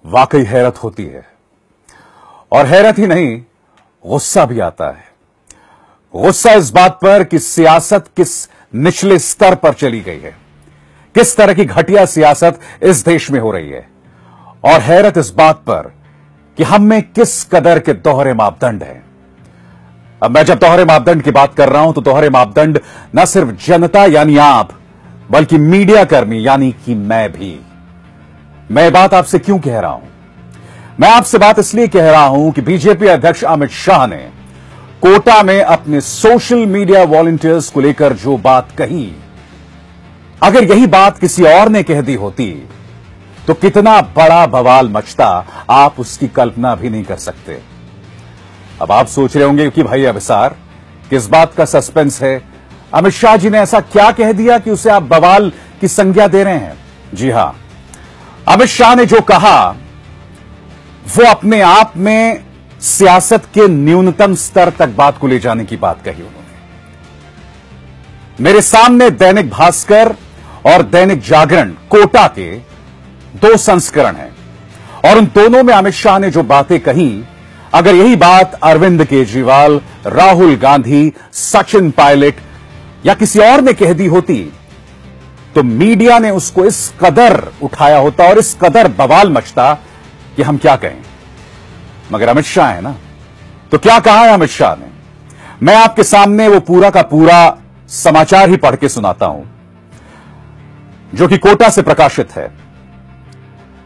वाकई हैरत होती है। और हैरत ही नहीं, गुस्सा भी आता है। गुस्सा इस बात पर कि सियासत किस निचले स्तर पर चली गई है, किस तरह की घटिया सियासत इस देश में हो रही है। और हैरत इस बात पर कि हम में किस कदर के दोहरे मापदंड हैं। अब मैं जब दोहरे मापदंड की बात कर रहा हूं तो दोहरे मापदंड न सिर्फ जनता यानी आप, बल्कि मीडिया कर्मी यानी कि मैं भी। मैं बात आपसे क्यों कह रहा हूं? मैं आपसे बात इसलिए कह रहा हूं कि बीजेपी अध्यक्ष अमित शाह ने कोटा में अपने सोशल मीडिया वॉलंटियर्स को लेकर जो बात कही, अगर यही बात किसी और ने कह दी होती तो कितना बड़ा बवाल मचता, आप उसकी कल्पना भी नहीं कर सकते। अब आप सोच रहे होंगे कि भाई अभिसार, किस बात का सस्पेंस है? अमित शाह जी ने ऐसा क्या कह दिया कि उसे आप बवाल की संज्ञा दे रहे हैं? जी हां, अमित शाह ने जो कहा वो अपने आप में सियासत के न्यूनतम स्तर तक बात को ले जाने की बात कही उन्होंने। मेरे सामने दैनिक भास्कर और दैनिक जागरण कोटा के 2 संस्करण हैं और उन दोनों में अमित शाह ने जो बातें कही, अगर यही बात अरविंद केजरीवाल, राहुल गांधी, सचिन पायलट या किसी और ने कह दी होती तो मीडिया ने उसको इस कदर उठाया होता और इस कदर बवाल मचता कि हम क्या कहें। मगर अमित शाह है ना, तो क्या कहा है अमित शाह ने? मैं आपके सामने वो पूरा का पूरा समाचार ही पढ़ के सुनाता हूं जो कि कोटा से प्रकाशित है।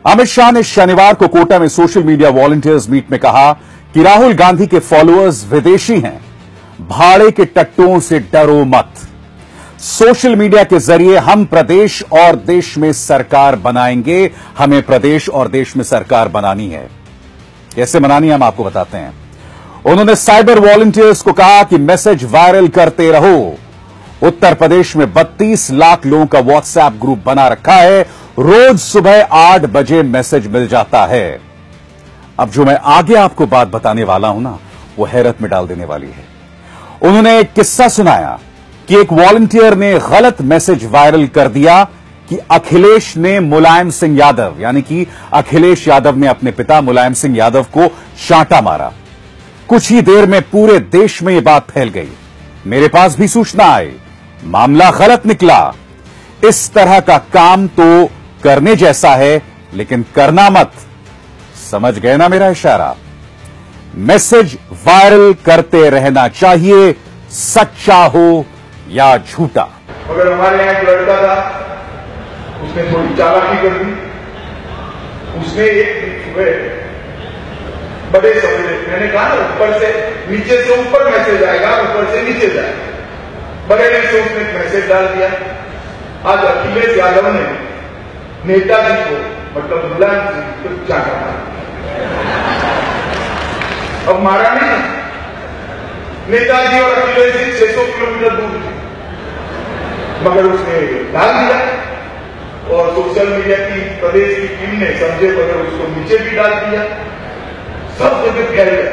अमित शाह ने शनिवार को कोटा में सोशल मीडिया वॉलंटियर्स मीट में कहा कि राहुल गांधी के फॉलोअर्स विदेशी हैं, भाड़े के टट्टुओं से डरो मत। सोशल मीडिया के जरिए हम प्रदेश और देश में सरकार बनाएंगे। हमें प्रदेश और देश में सरकार बनानी है। कैसे बनानी है हम आपको बताते हैं। उन्होंने साइबर वॉलंटियर्स को कहा कि मैसेज वायरल करते रहो। उत्तर प्रदेश में 32 लाख लोगों का व्हाट्सएप ग्रुप बना रखा है। रोज सुबह 8 बजे मैसेज मिल जाता है। अब जो मैं आगे आपको बात बताने वाला हूं ना, वो हैरत में डाल देने वाली है। उन्होंने एक किस्सा सुनाया कि एक वॉलंटियर ने गलत मैसेज वायरल कर दिया कि अखिलेश ने मुलायम सिंह यादव, यानी कि अखिलेश यादव ने अपने पिता मुलायम सिंह यादव को चांटा मारा। कुछ ही देर में पूरे देश में यह बात फैल गई। मेरे पास भी सूचना आई, मामला गलत निकला। इस तरह का काम तो करने जैसा है, लेकिन करना मत। समझ गए ना मेरा इशारा? मैसेज वायरल करते रहना चाहिए, सच्चा हो या झूठा। मगर हमारे यहां एक लड़का था, उसने थोड़ी चालाकी कर दी। उसने एक सुबह बड़े समझे, मैंने कहा ना ऊपर से नीचे से ऊपर मैसेज आएगा, ऊपर से नीचे जाएगा। बड़े ने से उसने मैसेज डाल दिया, आज अखिलेश यादव ने नेताजी को, मतलब मुलायम सिंह को चाटा मारा। अब मारा नहीं, नेताजी और अखिलेश सिंह 600 किलोमीटर दूर थे, मगर उसने डाल दिया और सोशल मीडिया की प्रदेश की टीम ने समझे बगैर उसको नीचे भी डाल दिया। सब जगह फैल गया।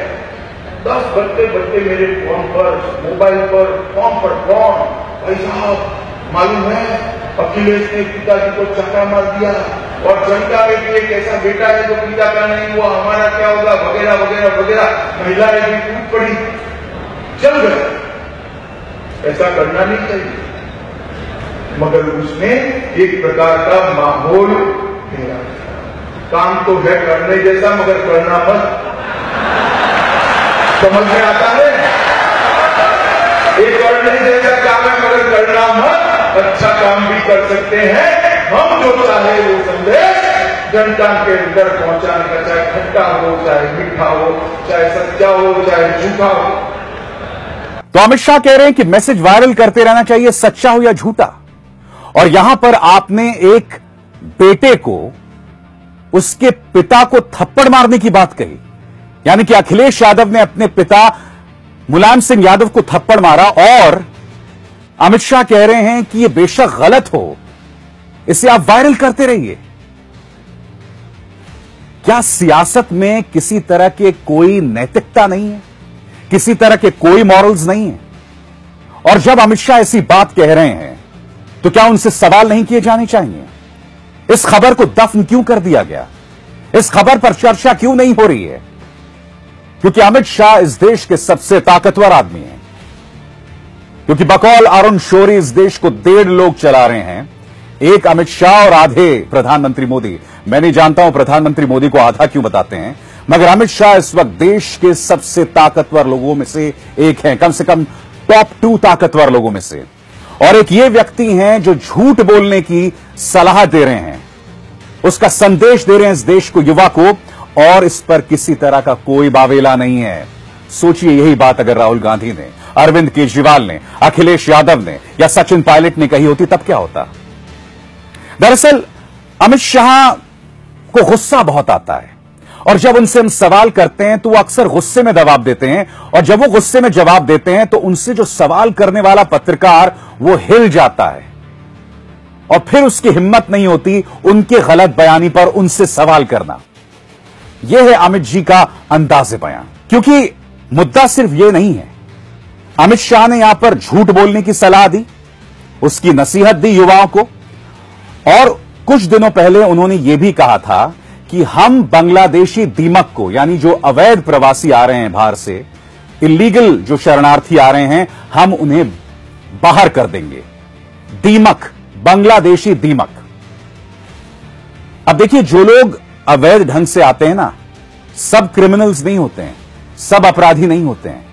10 बजते मेरे फोन पर, मोबाइल पर, फोन पर फोन, भाई साहब मालूम है अखिलेश ने पिताजी को चाटा मार दिया और जनता में भी एक ऐसा बेटा है जो पिता का नहीं हुआ, हमारा क्या होगा, वगैरह वगैरह वगैरह। महिला ने भी टूट पड़ी, चल गए। ऐसा करना नहीं चाहिए, मगर उसने एक प्रकार का माहौल दिया। काम तो है करने जैसा, मगर करना मत। समझ में आता है? एक करने जैसा काम है, मगर करना मत। अच्छा काम भी कर सकते हैं हम, जो चाहे वो संदेश जनता के अंदर पहुंचाने का, चाहे खट्टा हो, चाहे मीठा हो, चाहे सच्चा हो, चाहे झूठा हो। तो अमित शाह कह रहे हैं कि मैसेज वायरल करते रहना चाहिए, सच्चा हो या झूठा। और यहां पर आपने एक बेटे को, उसके पिता को थप्पड़ मारने की बात कही, यानी कि अखिलेश यादव ने अपने पिता मुलायम सिंह यादव को थप्पड़ मारा। और अमित शाह कह रहे हैं कि यह बेशक गलत हो, इसे आप वायरल करते रहिए। क्या सियासत में किसी तरह के कोई नैतिकता नहीं है? किसी तरह के कोई मॉरल्स नहीं है? और जब अमित शाह ऐसी बात कह रहे हैं तो क्या उनसे सवाल नहीं किए जाने चाहिए? इस खबर को दफन क्यों कर दिया गया? इस खबर पर चर्चा क्यों नहीं हो रही है? क्योंकि अमित शाह इस देश के सबसे ताकतवर आदमी हैं, क्योंकि बकौल अरुण शौरी इस देश को 1.5 लोग चला रहे हैं, एक अमित शाह और आधे प्रधानमंत्री मोदी। मैं नहीं जानता हूं प्रधानमंत्री मोदी को आधा क्यों बताते हैं, मगर अमित शाह इस वक्त देश के सबसे ताकतवर लोगों में से एक हैं, कम से कम टॉप 2 ताकतवर लोगों में से। और एक ये व्यक्ति हैं जो झूठ बोलने की सलाह दे रहे हैं, उसका संदेश दे रहे हैं इस देश को, युवा को, और इस पर किसी तरह का कोई बावेला नहीं है। सोचिए, यही बात अगर राहुल गांधी ने, अरविंद केजरीवाल ने, अखिलेश यादव ने या सचिन पायलट ने कही होती तब क्या होता? दरअसल अमित शाह को गुस्सा बहुत आता है, और जब उनसे हम सवाल करते हैं तो वो अक्सर गुस्से में जवाब देते हैं, और जब वो गुस्से में जवाब देते हैं तो उनसे जो सवाल करने वाला पत्रकार वो हिल जाता है, और फिर उसकी हिम्मत नहीं होती उनके गलत बयानी पर उनसे सवाल करना। यह है अमित जी का अंदाज़े बयान। क्योंकि मुद्दा सिर्फ यह नहीं है, अमित शाह ने यहां पर झूठ बोलने की सलाह दी, उसकी नसीहत दी युवाओं को, और कुछ दिनों पहले उन्होंने यह भी कहा था कि हम बांग्लादेशी दीमक को, यानी जो अवैध प्रवासी आ रहे हैं बाहर से, इलीगल जो शरणार्थी आ रहे हैं, हम उन्हें बाहर कर देंगे। दीमक, बांग्लादेशी दीमक। अब देखिए, जो लोग अवैध ढंग से आते हैं ना, सब क्रिमिनल्स नहीं होते हैं, सब अपराधी नहीं होते हैं,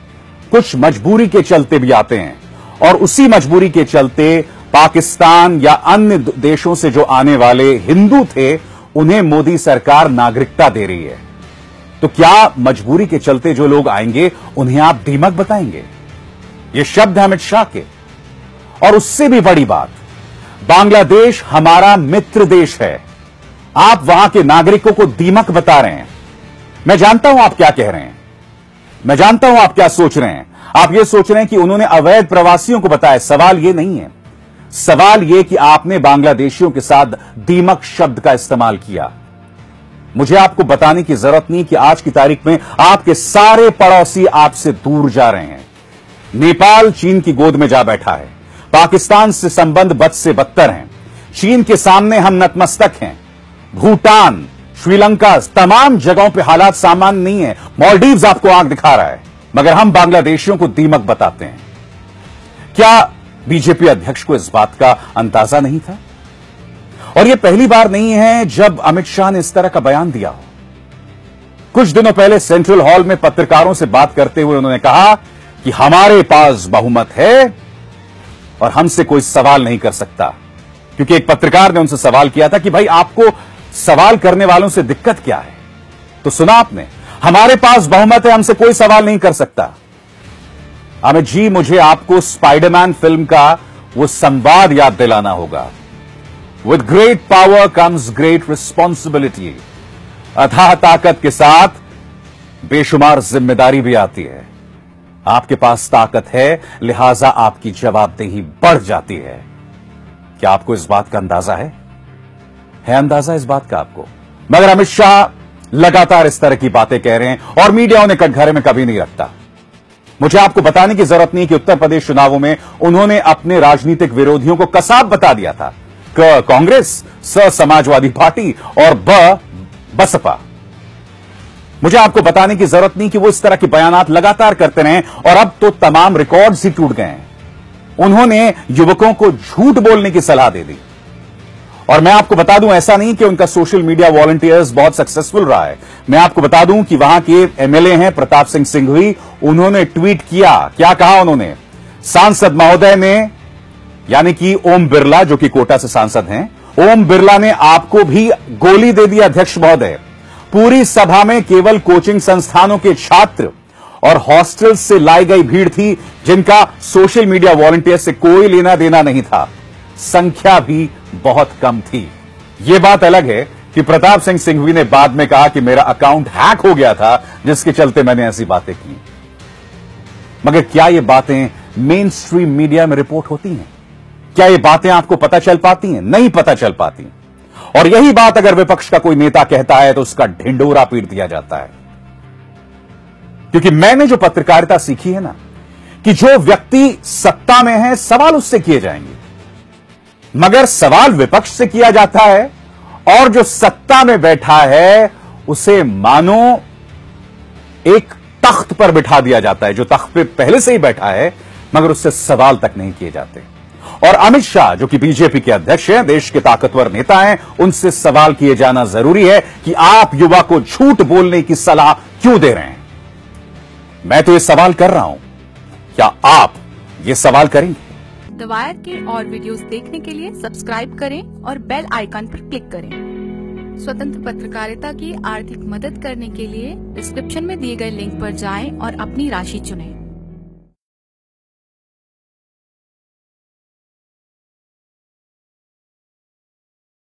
कुछ मजबूरी के चलते भी आते हैं, और उसी मजबूरी के चलते पाकिस्तान या अन्य देशों से जो आने वाले हिंदू थे उन्हें मोदी सरकार नागरिकता दे रही है। तो क्या मजबूरी के चलते जो लोग आएंगे उन्हें आप दीमक बताएंगे? ये शब्द है अमित शाह के। और उससे भी बड़ी बात, बांग्लादेश हमारा मित्र देश है, आप वहां के नागरिकों को दीमक बता रहे हैं। मैं जानता हूं आप क्या कह रहे हैं, मैं जानता हूं आप क्या सोच रहे हैं। आप ये सोच रहे हैं कि उन्होंने अवैध प्रवासियों को बताया। सवाल ये नहीं है, सवाल यह कि आपने बांग्लादेशियों के साथ दीमक शब्द का इस्तेमाल किया। मुझे आपको बताने की जरूरत नहीं कि आज की तारीख में आपके सारे पड़ोसी आपसे दूर जा रहे हैं। नेपाल चीन की गोद में जा बैठा है, पाकिस्तान से संबंध बद से बदतर हैं, चीन के सामने हम नतमस्तक हैं, भूटान, श्रीलंका, तमाम जगहों पे हालात सामान्य नहीं है, मालदीव्स आपको आंख दिखा रहा है, मगर हम बांग्लादेशियों को दीमक बताते हैं। क्या बीजेपी अध्यक्ष को इस बात का अंदाजा नहीं था? और यह पहली बार नहीं है जब अमित शाह ने इस तरह का बयान दिया हो। कुछ दिनों पहले सेंट्रल हॉल में पत्रकारों से बात करते हुए उन्होंने कहा कि हमारे पास बहुमत है और हमसे कोई सवाल नहीं कर सकता, क्योंकि एक पत्रकार ने उनसे सवाल किया था कि भाई आपको सवाल करने वालों से दिक्कत क्या है? तो सुना आपने, हमारे पास बहुमत है, हमसे कोई सवाल नहीं कर सकता। अमित जी, मुझे आपको स्पाइडरमैन फिल्म का वो संवाद याद दिलाना होगा, with great power comes great responsibility. अथाह ताकत के साथ बेशुमार जिम्मेदारी भी आती है। आपके पास ताकत है, लिहाजा आपकी जवाबदेही बढ़ जाती है। क्या आपको इस बात का अंदाजा है अंदाजा इस बात का आपको? मगर अमित शाह लगातार इस तरह की बातें कह रहे हैं और मीडिया उन्हें कटघरे में कभी नहीं रखता। मुझे आपको बताने की जरूरत नहीं कि उत्तर प्रदेश चुनावों में उन्होंने अपने राजनीतिक विरोधियों को कसाब बता दिया था। कांग्रेस, स समाजवादी पार्टी और बसपा। मुझे आपको बताने की जरूरत नहीं कि वो इस तरह के बयानात लगातार करते रहे और अब तो तमाम रिकॉर्ड्स ही टूट गए हैं। उन्होंने युवकों को झूठ बोलने की सलाह दे दी। और मैं आपको बता दूं, ऐसा नहीं कि उनका सोशल मीडिया वॉलंटियर्स बहुत सक्सेसफुल रहा है। मैं आपको बता दूं कि वहां के एमएलए हैं प्रताप सिंह सिंघवी, उन्होंने ट्वीट किया। क्या कहा उन्होंने? सांसद महोदय ने, यानी कि ओम बिरला, जो कि कोटा से सांसद हैं, ओम बिरला ने आपको भी गोली दे दी अध्यक्ष महोदय। पूरी सभा में केवल कोचिंग संस्थानों के छात्र और हॉस्टल से लाई गई भीड़ थी, जिनका सोशल मीडिया वॉलंटियर से कोई लेना देना नहीं था। संख्या भी बहुत कम थी। यह बात अलग है कि प्रताप सिंह सिंघवी ने बाद में कहा कि मेरा अकाउंट हैक हो गया था, जिसके चलते मैंने ऐसी बातें की। मगर क्या ये बातें मेन स्ट्रीम मीडिया में रिपोर्ट होती हैं? क्या ये बातें आपको पता चल पाती हैं? नहीं पता चल पाती। और यही बात अगर विपक्ष का कोई नेता कहता है तो उसका ढिंडोरा पीट दिया जाता है। क्योंकि मैंने जो पत्रकारिता सीखी है ना, कि जो व्यक्ति सत्ता में है सवाल उससे किए जाएंगे, मगर सवाल विपक्ष से किया जाता है और जो सत्ता में बैठा है उसे मानो एक तख्त पर बिठा दिया जाता है, जो तख्त पे पहले से ही बैठा है, मगर उससे सवाल तक नहीं किए जाते। और अमित शाह, जो कि बीजेपी के अध्यक्ष हैं, देश के ताकतवर नेता हैं, उनसे सवाल किए जाना जरूरी है कि आप युवा को झूठ बोलने की सलाह क्यों दे रहे हैं। मैं तो ये सवाल कर रहा हूं, क्या आप ये सवाल करेंगे? द वायर के और वीडियोस देखने के लिए सब्सक्राइब करें और बेल आइकन पर क्लिक करें। स्वतंत्र पत्रकारिता की आर्थिक मदद करने के लिए डिस्क्रिप्शन में दिए गए लिंक पर जाएं और अपनी राशि चुनें।